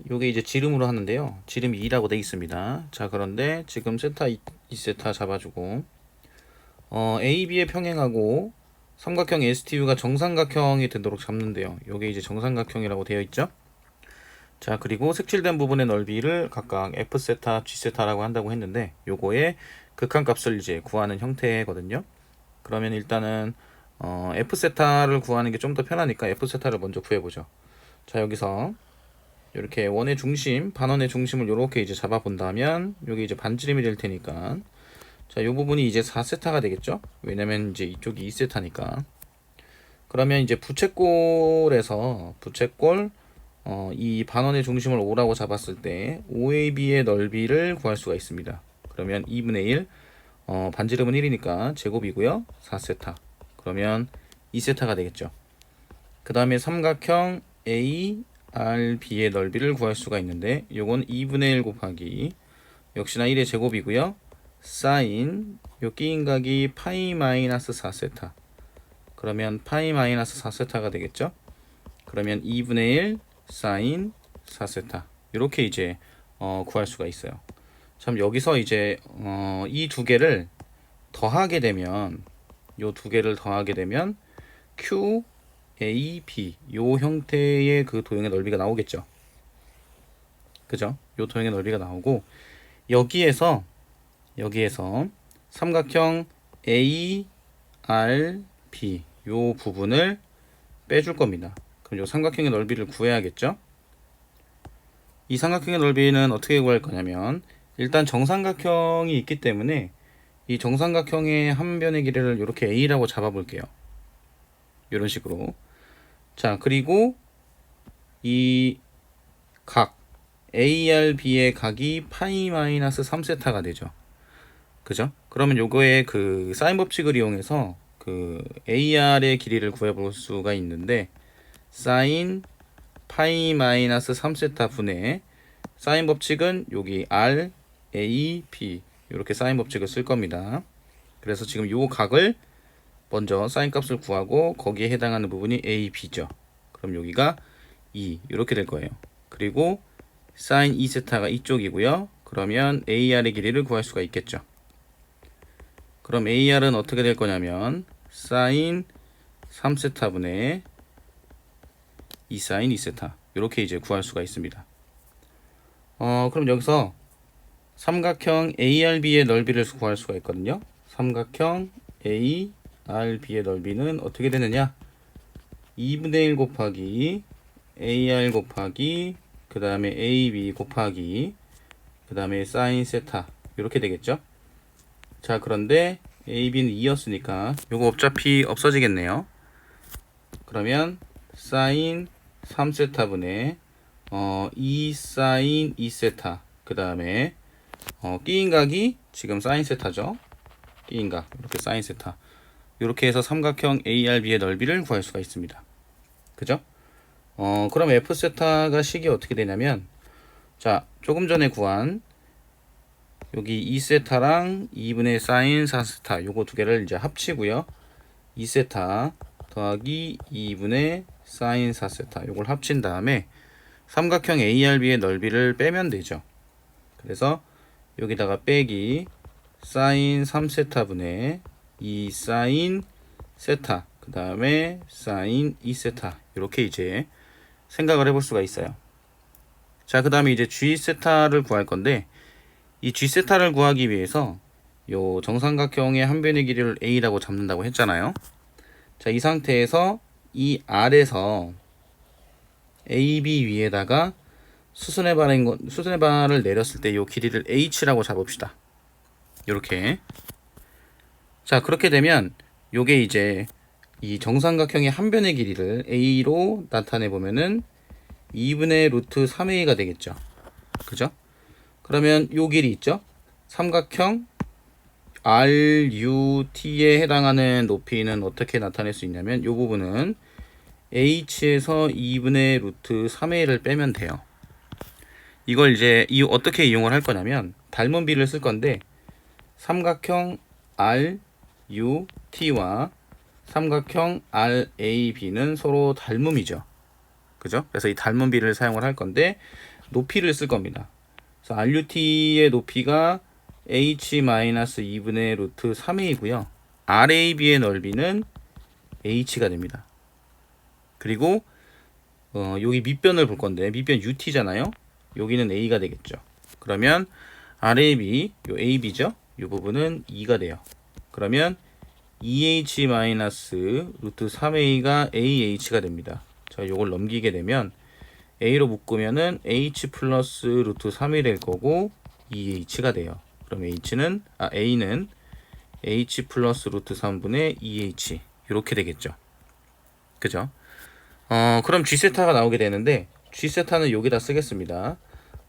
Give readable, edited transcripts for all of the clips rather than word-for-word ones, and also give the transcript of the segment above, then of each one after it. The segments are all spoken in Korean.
요게 이제 지름으로 하는데요. 지름이 2라고 되어 있습니다. 자, 그런데 지금 세타 2세타 잡아주고 AB에 평행하고 삼각형 STU가 정삼각형이 되도록 잡는데요. 요게 이제 정삼각형이라고 되어 있죠. 자, 그리고 색칠된 부분의 넓이를 각각 F세타, G세타라고 한다고 했는데 요거의 극한값을 이제 구하는 형태거든요. 그러면 일단은 F세타를 구하는 게 좀 더 편하니까 F세타를 먼저 구해보죠. 자, 여기서 이렇게 원의 중심, 반원의 중심을 이렇게 이제 잡아 본다면 여기 이제 반지름이 될 테니까 자, 이 부분이 이제 4세타가 되겠죠? 왜냐면 이제 이쪽이 2세타니까. 그러면 이제 부채꼴에서 부채꼴 이 반원의 중심을 5라고 잡았을 때 OAB의 넓이를 구할 수가 있습니다. 그러면 2분의 1 반지름은 1이니까 제곱이고요. 4세타. 그러면 2세타가 되겠죠. 그 다음에 삼각형 ARB의 넓이를 구할 수가 있는데 요건 2분의 1 곱하기 역시나 1의 제곱이고요. 사인 요 끼인각이 파이 마이너스 4세타. 그러면 파이 마이너스 4세타가 되겠죠. 그러면 2분의 1 사인 4세타. 이렇게 이제 구할 수가 있어요. 참 여기서 이제 이 두 개를 더하게 되면 요 두 개를 더하게 되면 Q A, B 요 형태의 그 도형의 넓이가 나오겠죠. 그죠? 요 도형의 넓이가 나오고 여기에서 삼각형 A, R, B 요 부분을 빼줄 겁니다. 그럼 요 삼각형의 넓이를 구해야겠죠? 이 삼각형의 넓이는 어떻게 구할 거냐면 일단 정삼각형이 있기 때문에 이 정삼각형의 한 변의 길이를 이렇게 A라고 잡아 볼게요. 이런 식으로. 자, 그리고 이 각 ARB의 각이 파이 마이너스 3세타가 되죠. 그죠? 그러면 요거의 그 사인 법칙을 이용해서 그 AR의 길이를 구해볼 수가 있는데 사인 파이 마이너스 3세타 분의 사인 법칙은 여기 R, A, B 이렇게 사인 법칙을 쓸 겁니다. 그래서 지금 요 각을 먼저 사인 값을 구하고 거기에 해당하는 부분이 A, B죠. 그럼 여기가 2 이렇게 될 거예요. 그리고 사인 2세타가 이쪽이고요. 그러면 AR의 길이를 구할 수가 있겠죠. 그럼 AR은 어떻게 될 거냐면 사인 3세타 분의 2 사인 2세타 이렇게 이제 구할 수가 있습니다. 그럼 여기서 삼각형 ARB의 넓이를 구할 수가 있거든요. 삼각형 ARB의 넓이는 어떻게 되느냐? 2분의 1 곱하기 AR 곱하기 그 다음에 AB 곱하기 그 다음에 사인 세타 이렇게 되겠죠. 자, 그런데 AB는 2였으니까 요거 어차피 없어지겠네요. 그러면 사인 3세타 분의 2 사인 2세타 그 다음에 끼인각이 지금 사인 세타죠. 끼인각 이렇게 사인 세타 이렇게 해서 삼각형 ARB의 넓이를 구할 수가 있습니다. 그죠? 그럼 F세타가 식이 어떻게 되냐면 자, 조금 전에 구한 여기 2세타랑 2분의 사인 4세타 요거 두 개를 이제 합치고요. 2세타 더하기 2분의 사인 4세타 요걸 합친 다음에 삼각형 ARB의 넓이를 빼면 되죠. 그래서 여기다가 빼기 사인 3세타 분의 2 사인 세타 그 다음에 사인 2세타 이렇게 이제 생각을 해볼 수가 있어요. 자, 그 다음에 이제 G세타를 구할 건데 이 G세타를 구하기 위해서 요 정삼각형의 한 변의 길이를 A라고 잡는다고 했잖아요. 자, 이 상태에서 이 R에서 AB 위에다가 수순의 발을 내렸을 때 요 길이를 H라고 잡읍시다. 요렇게. 자, 그렇게 되면 요게 이제 이 정삼각형의 한 변의 길이를 A로 나타내 보면은 2분의 루트 3A가 되겠죠. 그죠? 그러면 요 길이 있죠? 삼각형 RUT에 해당하는 높이는 어떻게 나타낼 수 있냐면 요 부분은 H에서 2분의 루트 3A를 빼면 돼요. 이걸 이제 어떻게 이용을 할 거냐면 닮은 비를 쓸 건데 삼각형 RUT와 삼각형 RAB는 서로 닮음이죠. 그죠? 그래서 이 닮은 비를 사용을 할 건데 높이를 쓸 겁니다. 그래서 RUT의 높이가 h-2분의 루트 3a이고요. RAB의 넓이는 h가 됩니다. 그리고 여기 밑변을 볼 건데 밑변 UT잖아요. 여기는 a가 되겠죠. 그러면 RAB, 요 AB죠. 이 부분은 2가 돼요. 그러면 2h 루트 3a가 ah가 됩니다. 자, 요걸 넘기게 되면 a로 묶으면은 h 플러스 루트 3이 될 거고 2h가 돼요. 그럼 a는 h 플러스 루트 3분의 2h 이렇게 되겠죠. 그죠? 그럼 g세타가 나오게 되는데 g세타는 여기다 쓰겠습니다.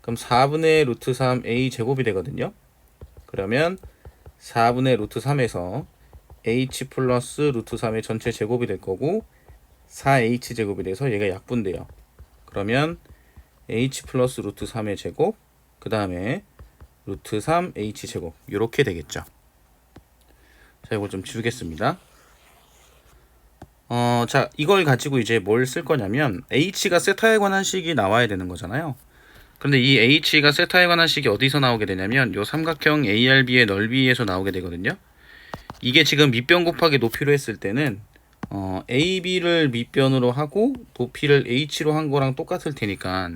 그럼 4분의 루트 3 a 제곱이 되거든요. 그러면 4분의 루트 3에서 h 플러스 루트 3의 전체 제곱이 될 거고 4h 제곱이 돼서 얘가 약분돼요. 그러면 h 플러스 루트 3의 제곱 그 다음에 루트 3h 제곱 이렇게 되겠죠. 자, 이거 좀 지우겠습니다. 자, 이걸 가지고 이제 뭘 쓸 거냐면 h가 세타에 관한 식이 나와야 되는 거잖아요. 그런데 이 h가 세타에 관한 식이 어디서 나오게 되냐면 요 삼각형 ARB의 넓이에서 나오게 되거든요. 이게 지금 밑변 곱하기 높이로 했을 때는 AB를 밑변으로 하고 높이를 h로 한 거랑 똑같을 테니까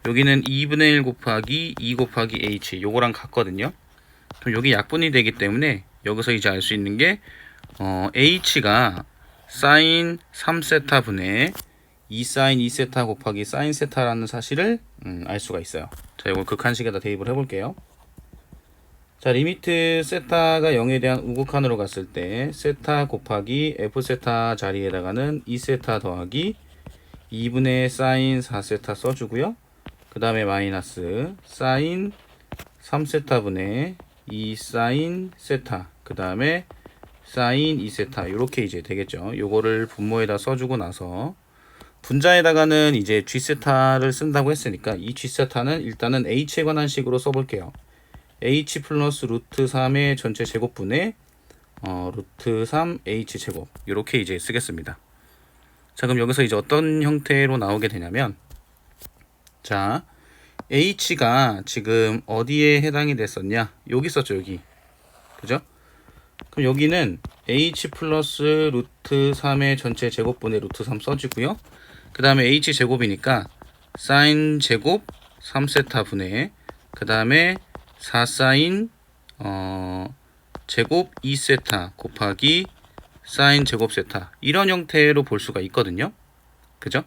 여기는 2분의 1 곱하기 2 곱하기 h 요거랑 같거든요. 그럼 여기 약분이 되기 때문에 여기서 이제 알 수 있는 게 h가 사인 3세타 분의 2 사인 2세타 곱하기 사인 세타라는 사실을 알 수가 있어요. 자, 이걸 극한식에다 대입을 해볼게요. 자, 리미트 세타가 0에 대한 우극한으로 갔을 때 세타 곱하기 f세타 자리에다가는 2세타 더하기 2분의 사인 4세타 써주고요. 그 다음에 마이너스 사인 3세타 분의 2 사인 세타 그 다음에 사인 2세타 이렇게 이제 되겠죠. 요거를 분모에다 써주고 나서 분자에다가는 이제 g세타를 쓴다고 했으니까 이 g세타는 일단은 h에 관한 식으로 써볼게요. h 플러스 루트 3의 전체 제곱분의 루트 3h 제곱 이렇게 이제 쓰겠습니다. 자, 그럼 여기서 이제 어떤 형태로 나오게 되냐면 자, h가 지금 어디에 해당이 됐었냐? 여기 있었죠, 여기. 그죠? 그럼 여기는 h 플러스 루트 3의 전체 제곱분의 루트 3 써주고요. 그 다음에 h 제곱이니까 사인 제곱 3세타 분의 그 다음에 4 사인 제곱 2세타 곱하기 사인 제곱 세타 이런 형태로 볼 수가 있거든요. 그죠?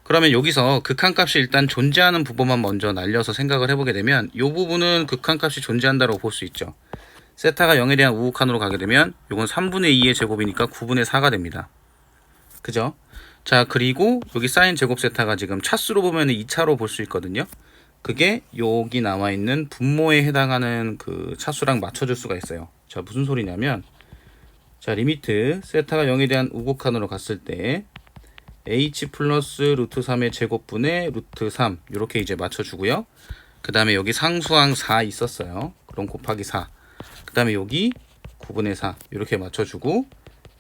그러면 여기서 극한값이 일단 존재하는 부분만 먼저 날려서 생각을 해보게 되면 이 부분은 극한값이 존재한다고 볼 수 있죠. 세타가 0에 대한 우극한으로 가게 되면 이건 3분의 2의 제곱이니까 9분의 4가 됩니다. 그죠? 자, 그리고 여기 사인 제곱 세타가 지금 차수로 보면 2차로 볼 수 있거든요. 그게 여기 나와 있는 분모에 해당하는 그 차수랑 맞춰줄 수가 있어요. 자, 무슨 소리냐면 자, 리미트 세타가 0에 대한 우극한으로 갔을 때 h 플러스 루트 3의 제곱분의 루트 3 이렇게 이제 맞춰주고요. 그 다음에 여기 상수항 4 있었어요. 그럼 곱하기 4. 그 다음에 여기 9분의 4 이렇게 맞춰주고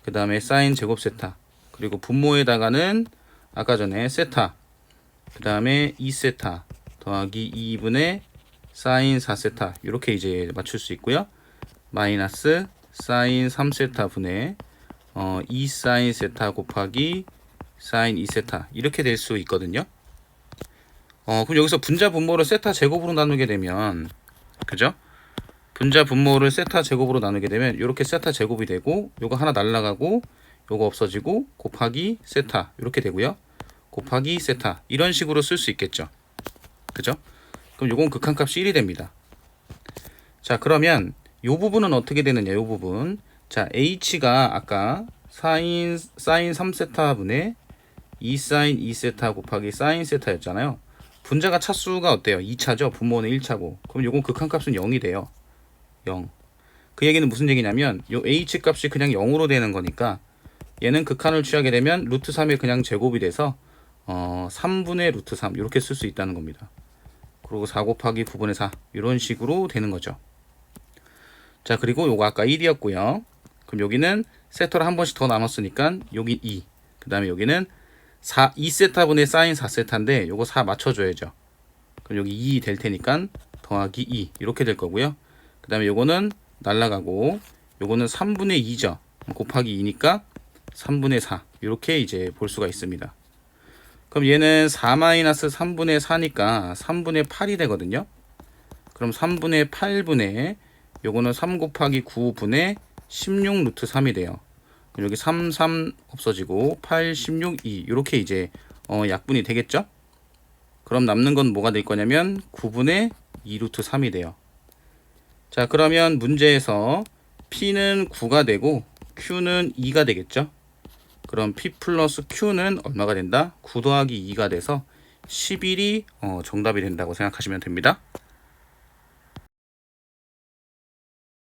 그 다음에 사인 제곱 세타 그리고 분모에다가는 아까 전에 세타 그 다음에 2세타 더하기 2분의 사인 4세타 이렇게 이제 맞출 수 있고요. 마이너스 사인 3세타 분의 2 사인 세타 곱하기 사인 2세타 이렇게 될 수 있거든요. 그럼 여기서 분자 분모를 세타 제곱으로 나누게 되면 그죠? 분자 분모를 세타 제곱으로 나누게 되면 이렇게 세타 제곱이 되고 요거 하나 날라가고 요거 없어지고 곱하기 세타 이렇게 되고요. 곱하기 세타 이런 식으로 쓸 수 있겠죠. 그죠? 그럼 요건 극한값이 1이 됩니다. 자, 그러면 요 부분은 어떻게 되느냐? 요 부분. 자, h가 아까 사인 3세타 분의 2 사인 2세타 곱하기 사인 세타였잖아요. 분자가 차수가 어때요? 2차죠. 분모는 1차고. 그럼 요건 극한값은 0이 돼요. 0. 그 얘기는 무슨 얘기냐면 요 h 값이 그냥 0으로 되는 거니까 얘는 극한을 취하게 되면 루트 3이 그냥 제곱이 돼서 3분의 루트 3 이렇게 쓸 수 있다는 겁니다. 그리고 4 곱하기 9분의 4 이런 식으로 되는 거죠. 자, 그리고 요거 아까 1이었고요. 그럼 여기는 세터를 한 번씩 더 나눴으니까 여기 2. 그 다음에 여기는 2세타분의 사인 4세타인데 요거 4 맞춰줘야죠. 그럼 여기 2 될 테니까 더하기 2 이렇게 될 거고요. 그 다음에 요거는 날라가고 요거는 3분의 2죠. 곱하기 2니까 3분의 4 이렇게 이제 볼 수가 있습니다. 그럼 얘는 4-3분의 4니까 3분의 8이 되거든요. 그럼 3분의 8분의 요거는 3 곱하기 9분의 16 루트 3이 돼요. 여기 3, 3 없어지고 8, 16, 2 이렇게 이제 약분이 되겠죠. 그럼 남는 건 뭐가 될 거냐면 9분의 2 루트 3이 돼요. 자, 그러면 문제에서 P는 9가 되고 Q는 2가 되겠죠. 그럼 P 플러스 Q는 얼마가 된다? 9 더하기 2가 돼서 11이 정답이 된다고 생각하시면 됩니다.